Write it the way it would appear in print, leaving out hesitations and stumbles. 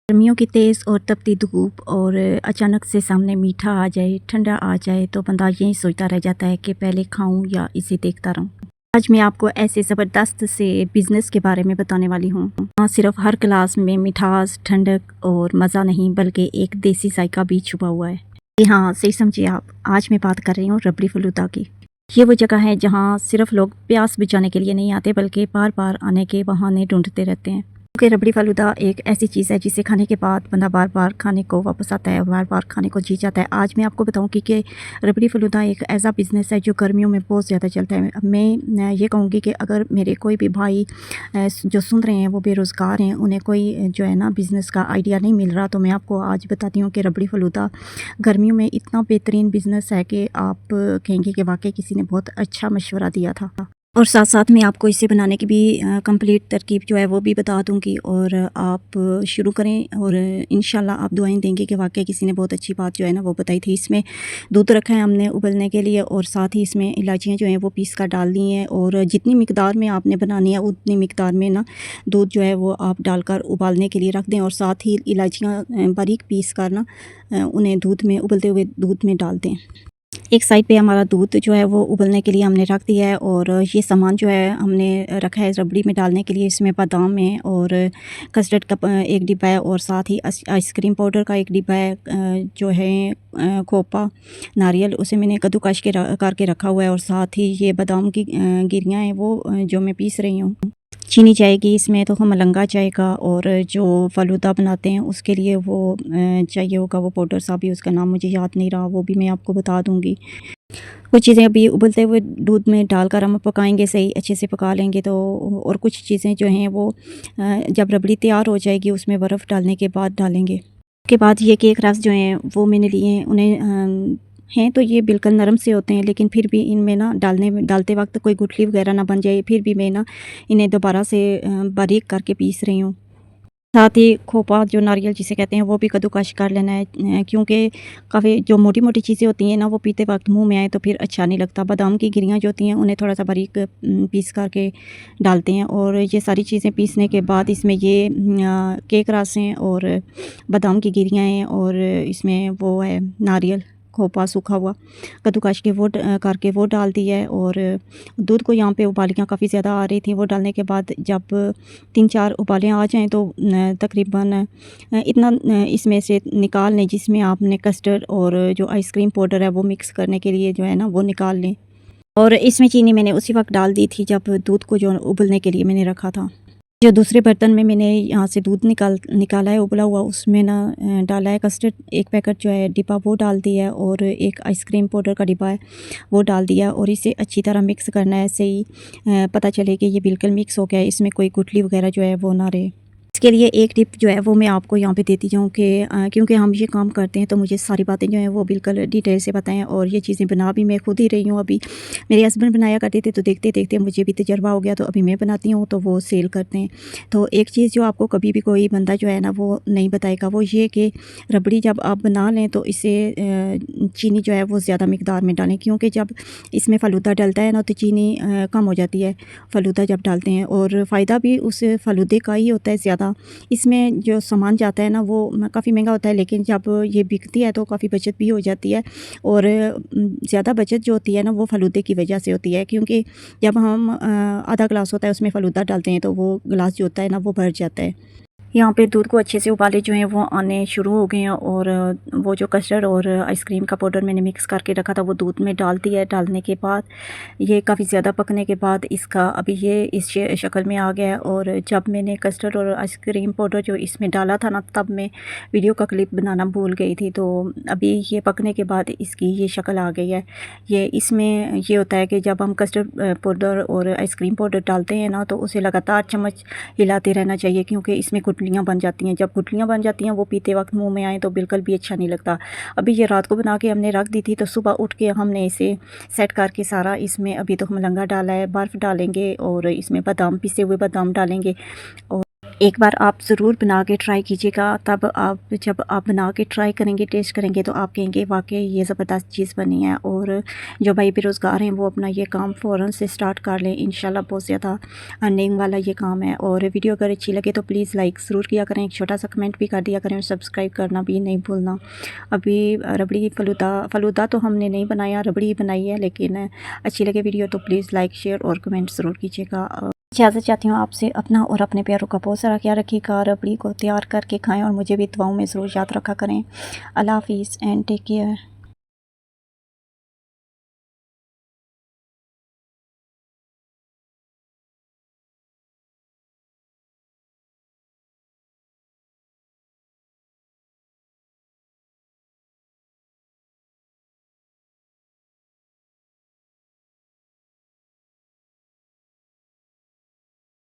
गर्मियों की तेज़ और तपती धूप और अचानक से सामने मीठा आ जाए, ठंडा आ जाए तो बंदा यही सोचता रह जाता है कि पहले खाऊं या इसे देखता रहूं। आज मैं आपको ऐसे ज़बरदस्त से बिज़नेस के बारे में बताने वाली हूँ। ना सिर्फ हर क्लास में मिठास, ठंडक और मज़ा नहीं बल्कि एक देसी जायका भी छुपा हुआ है। जी हाँ, सही समझिए आप। आज मैं बात कर रही हूँ रबड़ी फ़लूदा की। ये वो जगह है जहाँ सिर्फ लोग प्यास बुझाने के लिए नहीं आते बल्कि बार-बार आने के बहाने ढूँढते रहते हैं। क्योंकि रबड़ी फ़ालूदा एक ऐसी चीज़ है जिसे खाने के बाद बंदा बार-बार खाने को वापस आता है, बार-बार खाने को जी जाता है। आज मैं आपको बताऊँ कि रबड़ी फ़ालूदा एक ऐसा बिज़नेस है जो गर्मियों में बहुत ज़्यादा चलता है। अब मैं ये कहूँगी कि अगर मेरे कोई भी भाई जो सुन रहे हैं वो बेरोज़गार हैं, उन्हें कोई जो है ना बिज़नेस का आइडिया नहीं मिल रहा, तो मैं आपको आज बताती हूँ कि रबड़ी फ़ालूदा गर्मियों में इतना बेहतरीन बिज़नेस है कि आप कहेंगे कि वाक़ई किसी ने बहुत अच्छा मशवरा दिया था। और साथ-साथ मैं आपको इसे बनाने की भी कंप्लीट तरकीब जो है वो भी बता दूँगी और आप शुरू करें और इंशाल्लाह आप दुआएँ देंगे कि वाक़ई किसी ने बहुत अच्छी बात जो है ना वो बताई थी। इसमें दूध रखा है हमने उबलने के लिए और साथ ही इसमें इलायचियाँ जो हैं वो पीस कर डाल दी हैं और जितनी मिकदार में आपने बनानी है उतनी मिकदार में ना दूध जो है वो आप डालकर उबालने के लिए रख दें और साथ ही इलायचियाँ बारीक पीस कर ना उन्हें दूध में उबलते हुए दूध में डाल दें। एक साइड पे हमारा दूध जो है वो उबलने के लिए हमने रख दिया है और ये सामान जो है हमने रखा है रबड़ी में डालने के लिए। इसमें बादाम है और कस्टर्ड का एक डिब्बा है और साथ ही आइसक्रीम पाउडर का एक डिब्बा है, जो है खोपा नारियल उसे मैंने कद्दूकस करके रखा हुआ है और साथ ही ये बादाम की गिरियाँ हैं वो जो मैं पीस रही हूँ। चीनी जाएगी इसमें तो हम मलंगा जाएगा और जो फ़ालूदा बनाते हैं उसके लिए वो चाहिए होगा वो पाउडर सा, भी उसका नाम मुझे याद नहीं रहा, वो भी मैं आपको बता दूँगी। कुछ चीज़ें अभी उबलते हुए दूध में डालकर हम पकाएंगे, सही अच्छे से पका लेंगे तो। और कुछ चीज़ें जो हैं वो जब रबड़ी तैयार हो जाएगी उसमें बर्फ़ डालने के बाद डालेंगे। उसके बाद ये केक रस जो हैं वो मैंने लिए हैं, उन्हें हैं तो ये बिल्कुल नरम से होते हैं लेकिन फिर भी इनमें ना डालते वक्त कोई गुठली वगैरह ना बन जाए, फिर भी मैं ना इन्हें दोबारा से बारीक करके पीस रही हूँ। साथ ही खोपा जो नारियल जिसे कहते हैं वो भी कद्दूकस कर लेना है, क्योंकि काफ़ी जो मोटी-मोटी चीज़ें होती हैं ना वो पीते वक्त मुँह में आए तो फिर अच्छा नहीं लगता। बादाम की गिरियाँ जो होती हैं उन्हें थोड़ा-सा बारीक पीस करके डालते हैं और ये सारी चीज़ें पीसने के बाद इसमें ये केक रस हैं और बादाम की गिरियाँ हैं और इसमें वो है नारियल खोपा सूखा हुआ कद्दूकस के वो करके वो डाल दिया है और दूध को यहाँ पे उबालियाँ काफ़ी ज़्यादा आ रही थी। वो डालने के बाद जब 3-4 उबालें आ जाएँ तो तकरीबन इतना इसमें से निकाल लें जिसमें आपने कस्टर्ड और जो आइसक्रीम पाउडर है वो मिक्स करने के लिए जो है ना वो निकाल लें। और इसमें चीनी मैंने उसी वक्त डाल दी थी जब दूध को जो उबलने के लिए मैंने रखा था। जो दूसरे बर्तन में मैंने यहाँ से दूध निकाला है उबला हुआ, उसमें ना डाला है कस्टर्ड, एक पैकेट जो है डिब्बा वो डाल दिया है और एक आइसक्रीम पाउडर का डिब्बा है वो डाल दिया और इसे अच्छी तरह मिक्स करना है। ऐसे ही पता चले कि ये बिल्कुल मिक्स हो गया है, इसमें कोई गुठली वगैरह जो है वो ना रहे। इसके लिए एक टिप जो है वो मैं आपको यहाँ पे देती जाऊँ कि क्योंकि हम ये काम करते हैं तो मुझे सारी बातें जो हैं वो बिल्कुल डिटेल से पता हैं और ये चीज़ें बना भी मैं खुद ही रही हूँ। अभी मेरे हस्बैंड बनाया करते थे तो देखते देखते मुझे भी तजर्बा हो गया, तो अभी मैं बनाती हूँ तो वो सेल करते हैं। तो एक चीज़ जो आपको कभी भी कोई बंदा जो है ना वो नहीं बताएगा वो ये कि रबड़ी जब आप बना लें तो इसे चीनी जो है वो ज़्यादा मकदार में डालें, क्योंकि जब इसमें फ़ालूदा डलता है ना तो चीनी कम हो जाती है फ़ालूदा जब डालते हैं और फ़ायदा भी उस फ़ालूदे का ही होता है ज़्यादा। इसमें जो सामान जाता है ना वो काफ़ी महंगा होता है लेकिन जब ये बिकती है तो काफ़ी बचत भी हो जाती है और ज़्यादा बचत जो होती है ना वो फ़ालूदे की वजह से होती है, क्योंकि जब हम आधा गिलास होता है उसमें फ़ालूदा डालते हैं तो वो गिलास जो होता है ना वो भर जाता है। यहाँ पे दूध को अच्छे से उबाले जो हैं वो आने शुरू हो गए हैं और वो जो कस्टर्ड और आइसक्रीम का पाउडर मैंने मिक्स करके रखा था वो दूध में डाल दिया है। डालने के बाद ये काफ़ी ज़्यादा पकने के बाद इसका अभी ये इस शक्ल में आ गया है और जब मैंने कस्टर्ड और आइसक्रीम पाउडर जो इसमें डाला था ना तब मैं वीडियो का क्लिप बनाना भूल गई थी। तो अभी ये पकने के बाद इसकी ये शक्ल आ गई है। ये इसमें ये होता है कि जब हम कस्टर्ड पाउडर और आइसक्रीम पाउडर डालते हैं ना तो उसे लगातार चम्मच हिलाते रहना चाहिए, क्योंकि इसमें गुठलियाँ बन जाती हैं। जब गुठलियाँ बन जाती हैं वो पीते वक्त मुंह में आए तो बिल्कुल भी अच्छा नहीं लगता। अभी ये रात को बना के हमने रख दी थी तो सुबह उठ के हमने इसे सेट करके सारा इसमें अभी तो मलंगा डाला है, बर्फ़ डालेंगे और इसमें बादाम पिसे हुए बादाम डालेंगे और एक बार आप ज़रूर बना के ट्राई कीजिएगा, तब आप जब आप बना के ट्राई करेंगे, टेस्ट करेंगे तो आप कहेंगे वाक़ई ये ज़बरदस्त चीज़ बनी है। और जो भाई बेरोज़गार हैं वो अपना ये काम फ़ौरन से स्टार्ट कर लें, इंशाल्लाह बहुत ज़्यादा अर्निंग वाला ये काम है। और वीडियो अगर अच्छी लगे तो प्लीज़ लाइक ज़रूर किया करें, एक छोटा सा कमेंट भी कर दिया करें और सब्सक्राइब करना भी नहीं भूलना। अभी रबड़ी फ़लूदा तो हमने नहीं बनाया, रबड़ी बनाई है, लेकिन अच्छी लगे वीडियो तो प्लीज़ लाइक शेयर और कमेंट ज़रूर कीजिएगा। इजाज़त चाहती हूँ आपसे, अपना और अपने प्यारों का बहुत सारा ख्याल रखिएगा। रबड़ी को तैयार करके खाएं और मुझे भी दुआओं में ज़रूर याद रखा करें। अल्लाह हाफ़िज़ एंड टेक केयर।